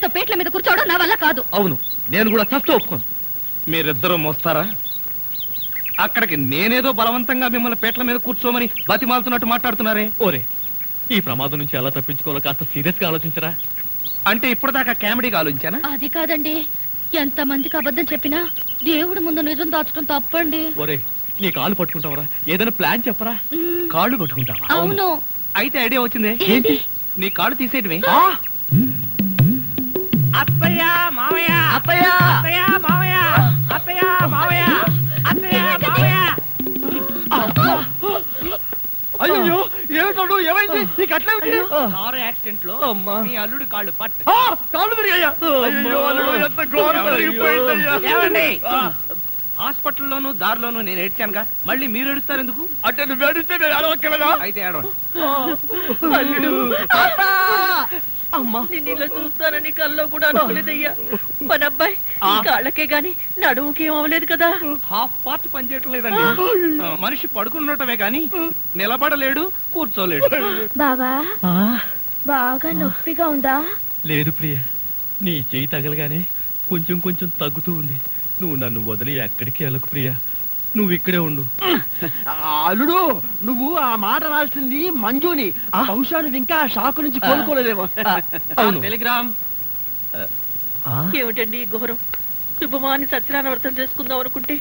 ఆయనతో పేట్ల మీద కూర్చోవడం నా వల్ల కాదు. అవును, నేను కూడా చస్తూ ఒప్పుకోను. మీరిద్దరూ మోస్తారా? అక్కడికి నేనేదో బలవంతంగా మిమ్మల్ని పేట్ల మీద కూర్చోమని బతిమాలుతున్నట్టు మాట్లాడుతున్నారే. ఓరే, ఈ ప్రమాదం నుంచి ఎలా తప్పించుకోవాలో కాస్త సీరియస్ గా ఆలోచించరా. అంటే ఇప్పటిదాకా కామెడీగా ఆలోచించానా? అది కాదండి, ఎంత మందికి అబద్ధం చెప్పినా దేవుడి ముందు నిజం దాచడం తప్పండి. ఒరే, నీ కాళ్ళు పట్టుకుంటావరా? ఏదైనా ప్లాన్ చెప్పరా? కాళ్ళు పట్టుకుంటావా? అవును. అయితే ఐడియా వచ్చింది. ఏంటి? నీ కాళ్ళు తీసేయటమే. అత్తయ్య మావయ్య, అత్తయ్య, అత్తయ్య మావయ్య, అత్తయ్య మావయ్య, అత్తయ్య మావయ్య. అయ్యో, ఏమిటో ఏమైంది? నీకు అట్లేమిటి? కారు యాక్సిడెంట్ లో మీ అల్లుడు కాళ్ళు పట్టు. కాళ్ళు విరిగాయ్యా? అయ్యో, అల్లుడు ఎంత ఘోరం జరిగిపోయిందయ్యా. ఏమండి, హాస్పిటల్లోను దారిలోను నేను ఏడ్చానుగా, మళ్ళీ మీరు ఏడుస్తారు ఎందుకు? అంటే నువ్వు ఏడిస్తే నేను ఏడవక్కలేదా? అయితే ఏడవండి. అమ్మా, నేను ఇలా చూస్తానని కల్లో కూడా అనుకోలేదయ్యా. మన అబ్బాయి కాళ్ళకే గాని నడుముకి ఏం అవ్వలేదు కదా. హాఫ్ పార్ట్ పనిచేయట్లేదండి. మనిషి పడుకుండటమే గాని నిలబడలేడు, కూర్చోలేడు. బావా, బాగా నొప్పిగా ఉందా? లేదు ప్రియ, నీ చెయ్యి తగలగానే కొంచెం కొంచెం తగ్గుతూ ఉంది. నువ్వు నన్ను వదిలి ఎక్కడికి వెళ్ళకు ప్రియ, నువ్వు ఇక్కడే ఉండు. అల్లుడు, నువ్వు ఆ మాట రాల్సింది మంజుని. బహుశా నువ్వు ఇంకా షాకు నుంచి కోలుకోలేదేమో. అవును. టెలిగ్రామ్. ఏమిటండి ఈ ఘోరం? శుభమాని సత్యనారాయణ వ్రతం చేసుకుందాం అనుకుంటే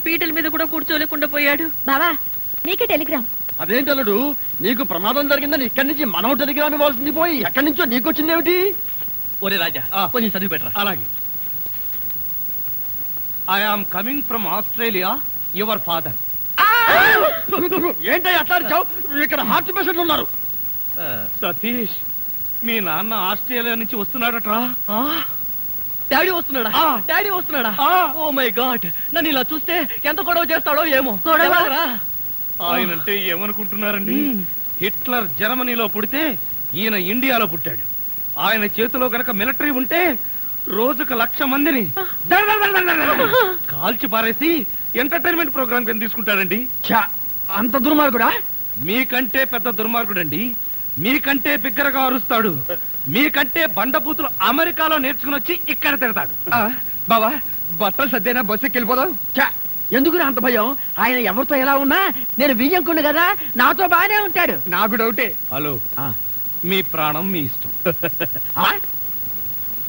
పీటల మీద కూడా కూర్చోలేకుండా పోయాడు. బావా, నీకే టెలిగ్రామ్. అదేంటి అల్లుడు, నీకు ప్రమాదం జరిగిందని ఇక్కడి నుంచి మనం టెలిగ్రామ్ ఇవ్వాల్సింది పోయి ఎక్కడి నుంచో నీకు వచ్చిందేమిటి? ఒరే రాజా, కొంచెం చదివి పెట్టరా. అలాగే. I am coming from Australia, your father. ఏంటో అట్లా అరిచావు? ఇక్కడ హార్ట్ పేషెంట్లు ఉన్నారు. సతీష్, మీ నాన్న ఆస్ట్రేలియా నుంచి వస్తున్నాడట్రా. డాడీ వస్తున్నాడా? డాడీ వస్తున్నాడా? ఓ మై గాడ్, నన్ను ఇలా చూస్తే ఎంత గొడవ చేస్తాడో ఏమో. ఎలాగరా? ఆయనంటే ఏమనుకుంటున్నారండి? హిట్లర్ జర్మనీలో పుడితే ఈయన ఇండియాలో పుట్టాడు. ఆయన చేతిలో గనక మిలిటరీ ఉంటే రోజుకు 1,00,000 మందిని కాల్చి పారేసి ఎంటర్టైన్మెంట్ ప్రోగ్రామ్ కింద తీసుకుంటాడండి. అంత దుర్మార్గుడా? మీకంటే పెద్ద దుర్మార్గుడండి. మీకంటే బిగ్గరగా అరుస్తాడు. మీకంటే బండబూతులు అమెరికాలో నేర్చుకుని వచ్చి ఇక్కడ తిడతాడు. బావా, బట్టలు సర్దేనా, బస్సుకి వెళ్ళిపోదాం. ఎందుకు అంత భయం? ఆయన ఎవరితో ఎలా ఉన్నా నేను వియ్యంకుండు కదా, నాతో బానే ఉంటాడు. నాకు డౌటే. హలో, మీ ప్రాణం మీ ఇష్టం.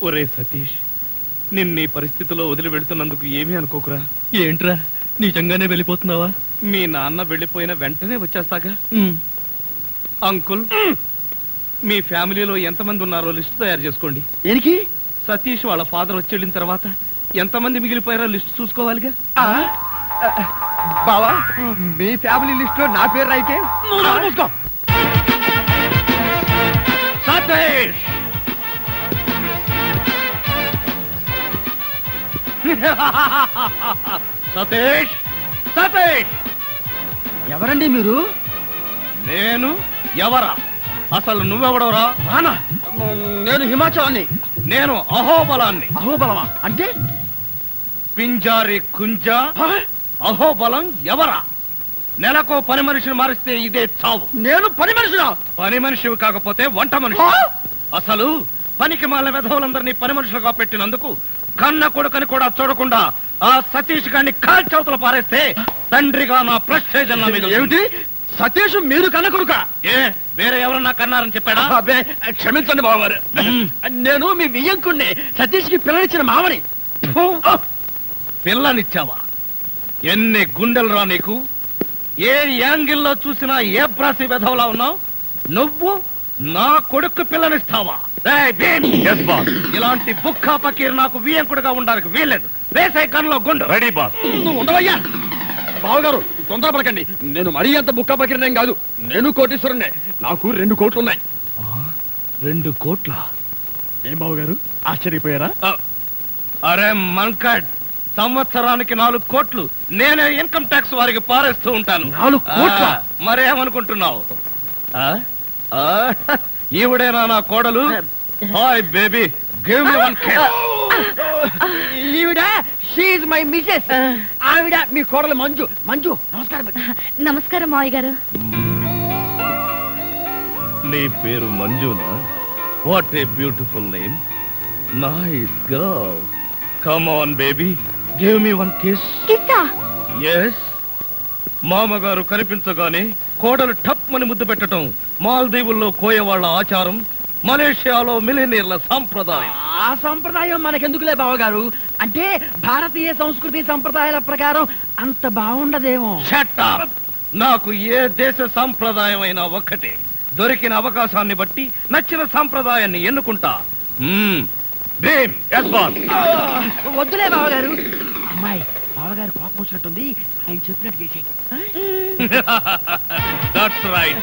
ఒరే సతీష్, నిన్న ఈ పరిస్థితిలో వదిలి వెళుతున్నందుకు ఏమీ అనుకోకురా. ఏంట్రా, నిజంగానే వెళ్ళిపోతున్నావా? మీ నాన్న వెళ్ళిపోయిన వెంటనే వచ్చేస్తాగా. అంకుల్, మీ ఫ్యామిలీలో ఎంతమంది ఉన్నారో లిస్ట్ తయారు చేసుకోండి. దేనికి? సతీష్ వాళ్ళ ఫాదర్ వచ్చి వెళ్ళిన తర్వాత ఎంతమంది మిగిలిపోయారో లిస్ట్ చూసుకోవాలిగా. బావా, మీ ఫ్యామిలీ లిస్ట్ లో నా పేరు అయితే సతీష్, సతీష్, సతీష్. ఎవరండి మీరు? నేను ఎవరా? అసలు నువ్వెవడవరా? రానా? నేను హిమాచలాన్ని. నేను అహోబలాన్ని. అహోబలమా అంటే? పింజారి కుంజ. అహోబలం ఎవరా? నెలకో పని మనిషిని మారిస్తే ఇదే చావు. నేను పని మనిషినా? పని మనిషివి కాకపోతే వంట మనిషి. అసలు పనికి మాల వెధవులందరినీ పని మనుషులుగా పెట్టినందుకు కన్న కొడుకని కూడా చూడకుండా ఆ సతీష్ గారిని కాల్చవతలు పారేస్తే తండ్రిగా నా ప్రెస్టేజ్ అన్న మీద. ఏమిటి? సతీష్ మీరు కన్న కొడుక? ఏ, వేరే ఎవరన్నా కన్నారని చెప్పాడా? అబ్బే, క్షమించండి బావగారు. నేను మీ వియ్యంకుణ్ణి, సతీష్ కి పిల్లనిచ్చిన మామని. పిల్లనిచ్చావా? ఎన్ని గుండెలు రా నీకు? ఏ యాంగిల్లో చూసినా ఏ బ్రాసి వెధవలా ఉన్నావు? నువ్వు నా కొడుకు పిల్లనిస్తావా? ఇలాంటి బుక్కా పకీర్ నాకు వియ్యంకుడుగా ఉండడానికి వీల్లేదు. వేసే గన్లో గుండు. Ready boss. నువ్వు ఉండవయ్యా. బావగారు, తొందరపడకండి. నేను మరీ అంత బుక్కా పకీర్నేం కాదు. నేను కోటీశ్వరుణ్ణే. నాకు 2 కోట్లు ఉన్నాయి. 2 కోట్ల? ఏం బావగారు, ఆశ్చర్యపోయారా? అరే మన్కడ్, సంవత్సరానికి 4 కోట్లు నేనే ఇన్కమ్ ట్యాక్స్ వారికి పారేస్తూ ఉంటాను. 4 కోట్ల? మరేమనుకుంటున్నావు? ఈవిడేనా నా కోడలు? హాయ్ బేబీ, గివ్ మీ 1 kiss. ఈవిడ షీ ఇస్ మై మిసెస్. ఆవిడ మీ కోడలు మంజు. మంజు, నమస్కారం. నమస్కారం మావయ్య గారు. నీ పేరు మంజునా? What a beautiful name. Nice girl. Come on baby, give me one kiss. కిస్సా? ఎస్. మామగారు కనిపించగానే కోడలు టప్ అని ముద్దు పెట్టడం మాల్దీవుల్లో కోయవాళ్ల ఆచారం, మలేషియాలో మిలినీర్ల సాంప్రదాయం. ఆ సంప్రదాయం మనకెందుకులే బావగారు, అంటే భారతీయ సంస్కృతి సంప్రదాయాల ప్రకారం అంత బాగుండదేమో. Shut up! నాకు ఏ దేశ సాంప్రదాయం అయినా ఒక్కటే. దొరికిన అవకాశాన్ని బట్టి నచ్చిన సాంప్రదాయాన్ని ఎన్నుకుంటా. Bhim, yes boss. వద్దులే బావగారు. అమ్మాయి బావగారు కోపం వచ్చినట్టుంది, ఆయన చెప్పినట్టు చేసి. That's right.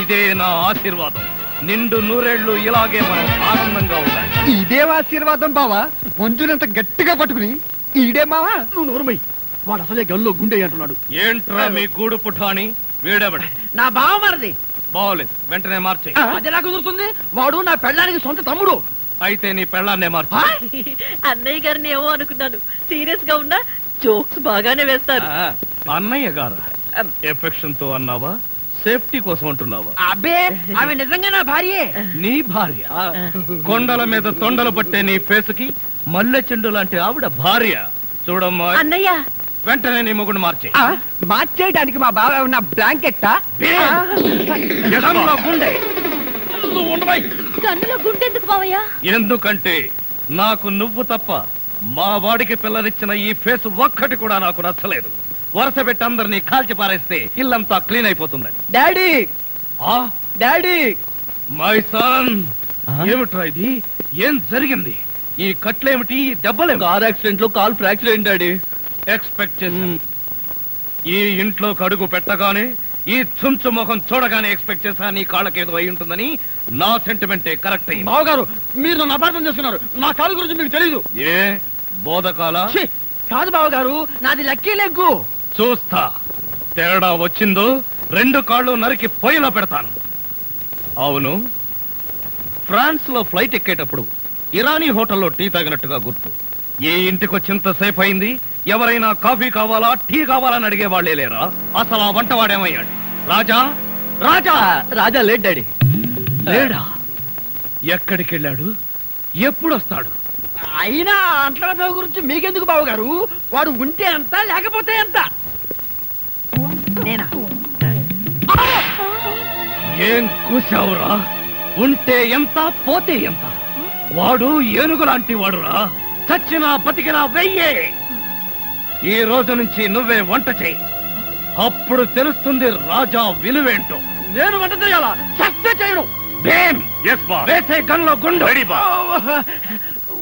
ఇదే నా ఆశీర్వాదం. నిండు నూరేళ్లు ఇలాగే మనం ఆనందంగా ఉండాలి. ఇదే ఆశీర్వాదం బావా. మంజునంత గట్టిగా పట్టుకుని ఈడే మావా. నువ్వు నోరుమై, వాడు అసలే గల్లో గుండె అంటున్నాడు. ఏంట్రా మీ గూడు పుఠాని? వీడెవడ? నా బావ మరది. బాగోలేదు, వెంటనే మార్చే. అది ఎలా కుదురుతుంది? వాడు నా పెళ్ళానికి సొంత తమ్ముడు. అయితే నీ పెళ్ళాన్నే మార్చు. అన్నయ్య గారిని ఏమో అనుకున్నాను, సీరియస్ గా ఉన్నా జోక్స్ బాగానే వేస్తారు. అన్నయ్య గారు ఎఫెక్షన్ తో అన్నావా, సేఫ్టీ కోసం అంటున్నావా? అబ్బే, ఆమె నిజంగా నా భార్యే. నీ భార్య? కొండల మీద తొండలు పట్టే నీ ఫేసుకి మల్లె చెండు లాంటి ఆవిడ భార్య. చూడమ్మా, అన్నయ్య వెంటనే నీ మొగుడు మార్చే. మార్చేయడానికి మా బావ ఉన్న బ్లాంకెట్టా? గుండె కన్నులో గుండెందుకు మావయ్య? ఎందుకంటే నాకు నువ్వు తప్ప మా వాడికి పిల్లనిచ్చిన ఈ ఫేస్ ఒక్కటి కూడా నాకు నచ్చలేదు. వరుస పెట్టి అందరినీ కాల్చి పారేస్తే ఇల్లంతా క్లీన్ అయిపోతుందని. డాడీ, డాడీ, మై సన్, ఏమిట్రా ఇది? ఏం జరిగింది? ఈ కట్లేమిటి, ఈ దెబ్బలేమిటి? కార్ యాక్సిడెంట్ లో కాల్ ఫ్రాక్చర్ అయింది డాడీ. ఎక్స్పెక్ట్ చేశాను. ఈ ఇంట్లో అడుగు పెట్టగానే, ఈ చుంచు ముఖం చూడగానే ఎక్స్పెక్ట్ చేశా నీ కాళ్ళకేదో అయి ఉంటుందని. నా సెంటిమెంటే కరెక్ట్ అయింది. బావగారు, మీరు నన్ను అపార్థం చేస్తున్నారు. నా కాలు గురించి మీకు తెలీదు. ఏ బోధకాల? కాదు బావగారు, నాది లక్కీ లెగ్గు. చూస్తా, తేడా వచ్చిందో 2 కాళ్ళు నరికి పొయ్యిలో పెడతాను. అవును, ఫ్రాన్స్ లో ఫ్లైట్ ఎక్కేటప్పుడు ఇరానీ హోటల్లో టీ తాగినట్టుగా గుర్తు. ఏ ఇంటికి వచ్చింతసేపు అయింది, ఎవరైనా కాఫీ కావాలా, టీ కావాలని అడిగే వాళ్ళే లేరా? అసలు ఆ వంటవాడేమయ్యాడు? రాజా, రాజా, రాజా లేట్ డాడీ. లేడా? ఎక్కడికి వెళ్ళాడు? ఎప్పుడు వస్తాడు? అయినా అంట్ల గురించి మీకెందుకు బావగారు? వాడు ఉంటే ఎంత, లేకపోతే ఎంత? నేనా? ఏం కూసావురా? ఉంటే ఎంత, పోతే ఎంత? వాడు ఏనుగు లాంటి వాడురా. చచ్చినా బతికినా వెయ్యే. ఈ రోజు నుంచి నువ్వే వంట చేయి, అప్పుడు తెలుస్తుంది రాజా విలువేంటో. నేను వంట చేయాలా? చస్తే చేయను. వేసే గన్లో గుండు.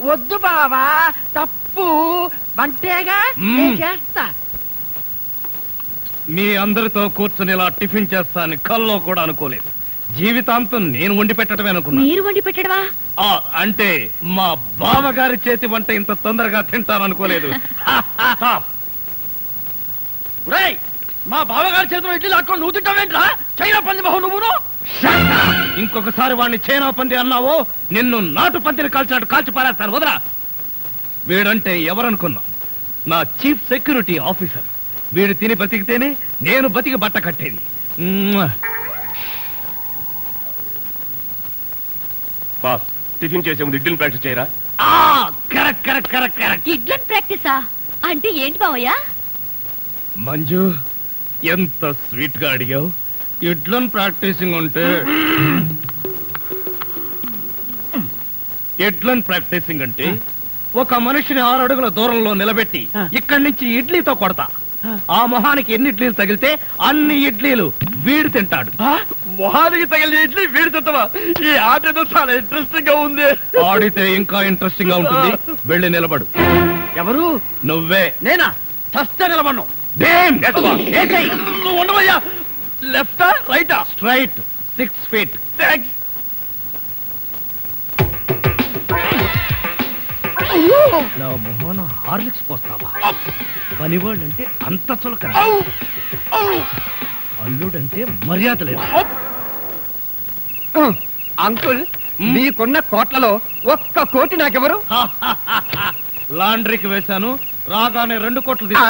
వద్దు బావా, తప్పు. వంటేగా నేను చేస్తా. మీ అందరితో కూర్చుని ఇలా టిఫిన్ చేస్తాను కల్లో కూడా అనుకోలేదు. జీవితాంతం నేను వండి పెట్టడమే అనుకున్నా. మీరు వండి పెట్టడమా? అంటే మా బావగారి చేతి వంట ఇంత తొందరగా తింటాననుకోలేదు. మా బావగారి చేతిలో ఇడ్లీ లాక్కొని నువ్వు తింటావేంట్రా? చైనా పంది బహు నువ్వును. ఇంకొకసారి వాడిని చైనా పంది అన్నావో నిన్ను నాటు పందిని కాల్చినట్టు కాల్చి పారేస్తాను. వదరా. వీడంటే ఎవరనుకున్నావు? నా చీఫ్ సెక్యూరిటీ ఆఫీసర్. వీడు తిని బతికితేనే నేను బతికి బట్ట కట్టేది. బాస్, టిఫిన్ చేసే ముందు ఇడ్లీని ప్రాక్టీస్ చేయరా? Correct correct correct correct. ఇడ్లన్ ప్రాక్టీసా అంటే ఏంటి బావయ్య? మంజు, ఎంత స్వీట్ గా అడిగావు. ఇడ్లన్ ప్రాక్టీసింగ్ ఉంటే ఎడ్లన్ ప్రాక్టీసింగ్ అంటే ఒక మనిషిని 6 అడుగుల దూరంలో నిలబెట్టి ఇక్కడి నుంచి ఇడ్లీతో కొడతా. ఆ మొహానికి ఎన్ని ఇడ్లీలు తగిలితే అన్ని ఇడ్లీలు వీడు తింటాడు. మొహానికి తగిలిన ఇడ్లీ వీడి తింటావా? ఈ ఆట ఏదో చాలా ఇంట్రెస్టింగ్ గా ఉంది. ఆడితే ఇంకా ఇంట్రెస్టింగ్ గా ఉంటుంది. వెళ్ళి నిలబడు. ఎవరు? నువ్వే. నేనా? చస్తే నిలబడ్ను. నువ్వు ఉండవయ్యా. లెఫ్టా రైటా? Straight 6 feet. నా మొహన హార్లిక్స్ పోస్తావా? పనివాళ్ళంటే అంత చులకన, అల్లుడంటే మర్యాద లేదు. అంకుల్, మీకున్న కోట్లలో 1 కోటి నాకెవరు? లాండ్రీకి వేశాను, రాగానే 2 కోట్లు తీసా.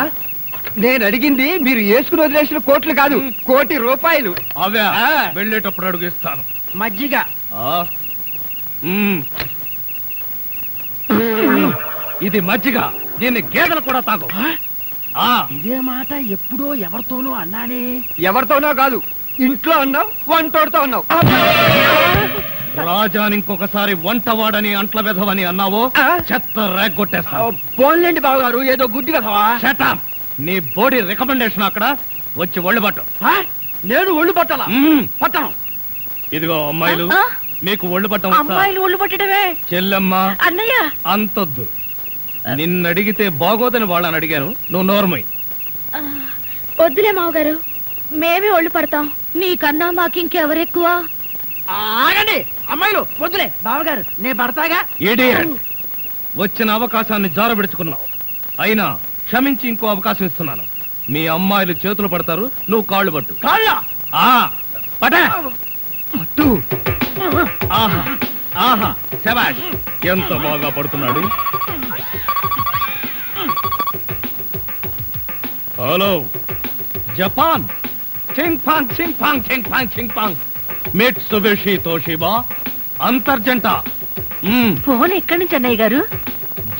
నేను అడిగింది మీరు వేసుకుని వదిలేసిన కోట్లు కాదు, కోటి రూపాయలు. అవే ఆ. వెళ్ళేటప్పుడు అడుగు ఇస్తాను. మజ్జిగ. ఇది మజ్జిగ, దీన్ని గేదెలు కూడా తాగు. ఇదే మాట ఎప్పుడో ఎవరితోనో అన్నానే. ఎవరితోనో కాదు, ఇంట్లో అన్నావు, వంటోడుతో అన్నావు. రాజాని ఇంకొకసారి వంటవాడని అంట్ల వెధవని అన్నావో చెత్త రేగొట్టేస్తా. పోన్లేండి బావగారు, ఏదో గుడ్డి కదవా. షటప్. నీ బోడీ రికమెండేషన్ అక్కడ వచ్చి ఒళ్ళు పట్టు. నేను ఒళ్ళు పట్టాలా? పట్టను. ఇదిగో అమ్మాయిలు, మీకు ఒళ్ళు పట్టం అమ్మాయిలు ఒళ్ళు పట్టడమే. చెల్లెమ్మ అన్నయ్య అంతొద్దు. నిన్నడిగితే బాగోదని వాళ్ళని అడిగాను, నువ్వు నోర్మై. వద్దులే మావగారు, మేమే ఒళ్ళు పడతాం. నీకన్నా మాకింకెవరెక్కువ? ఆగండి అమ్మాయిలు, వద్దులే బావగారు, నేను పడతాగా. ఇడియట్. వచ్చిన అవకాశాన్ని జారబెడుచుకున్నావు. అయినా క్షమించి ఇంకో అవకాశం ఇస్తున్నాను. మీ అమ్మాయిలు చేతులు పడతారు, నువ్వు కాళ్ళు పట్టు. కాళ్ళ పట్టు. ఆహా ఆహా, శభాష్. ఎంత బాగా పడుతున్నాడు. Hello Japan. చింగ్ పాంగ్ చింగ్ పాంగ్ చింగ్ పాంగ్ చింగ్ పాంగ్. మిట్సుబిషి తోషిబా అంతర్జంట. ఫోన్ ఎక్కడి నుంచి అన్నయ్య గారు?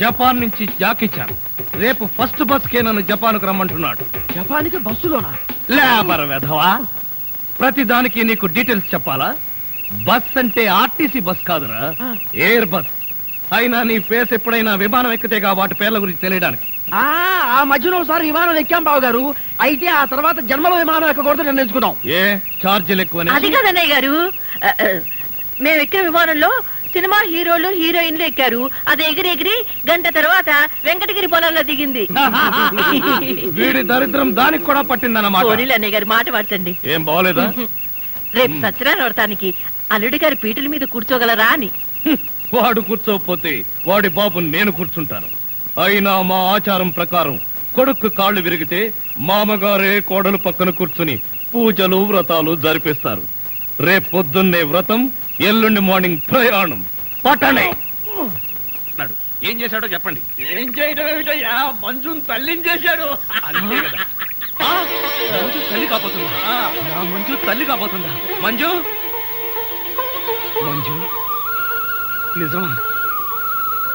జపాన్ నుంచి జాకిచాన్. రేపు ఫస్ట్ బస్ కే నన్ను జపాన్కు రమ్మంటున్నాడు. జపానికి బస్సులోనా? లేబర్ వెధవా, ప్రతి దానికి నీకు డీటెయిల్స్ చెప్పాలా? బస్ అంటే ఆర్టీసీ బస్ కాదురా, ఎయిర్ బస్. అయినా నీ ఫేస్ ఎప్పుడైనా విమానం ఎక్కితేగా వాటి పేర్ల గురించి తెలియడానికి. ఆ మధ్యలో ఒకసారి విమానం ఎక్కాం బావగారు. అయితే ఆ తర్వాత జన్మలో విమానం ఎక్కకూడదు నిర్ణయించుకున్నాం. ఏ ఛార్జీలు ఎక్కువనే? అది కాదన్నయ్య గారు, మేము ఎక్కిన విమానంలో సినిమా హీరోలు హీరోయిన్లు ఎక్కారు. అది ఎగిరి ఎగిరి గంట తర్వాత వెంకటగిరి పొలంలో దిగింది. వీడి దరిద్రం దానికి కూడా పట్టిందన్నమాట. పోనీలు అన్నయ్య గారు, మాట పట్టండి. ఏం బాగోలేదా? రేపు సత్యనారాయణ వ్రతానికి అల్లుడి గారి పీటల మీద కూర్చోగలరా అని. వాడు కూర్చోకపోతే వాడి బాబు నేను కూర్చుంటాను. అయినా మా ఆచారం ప్రకారం కొడుకు కాళ్ళు విరిగితే మామగారే కోడలు పక్కన కూర్చుని పూజలు వ్రతాలు జరిపిస్తారు. రేపు పొద్దున్నే వ్రతం, ఎల్లుండి మార్నింగ్ ప్రయాణం. పట్టణే. ఏం చేశాడో చెప్పండి. ఏం చేయడం ఏమిటయ్యా, మంజుని తల్లించేశాడు. అంతే కదా. మంజు తల్లి కాబోతుందా? నా మంజు తల్లి కాబోతుందా? మంజు మంజు నిజమా?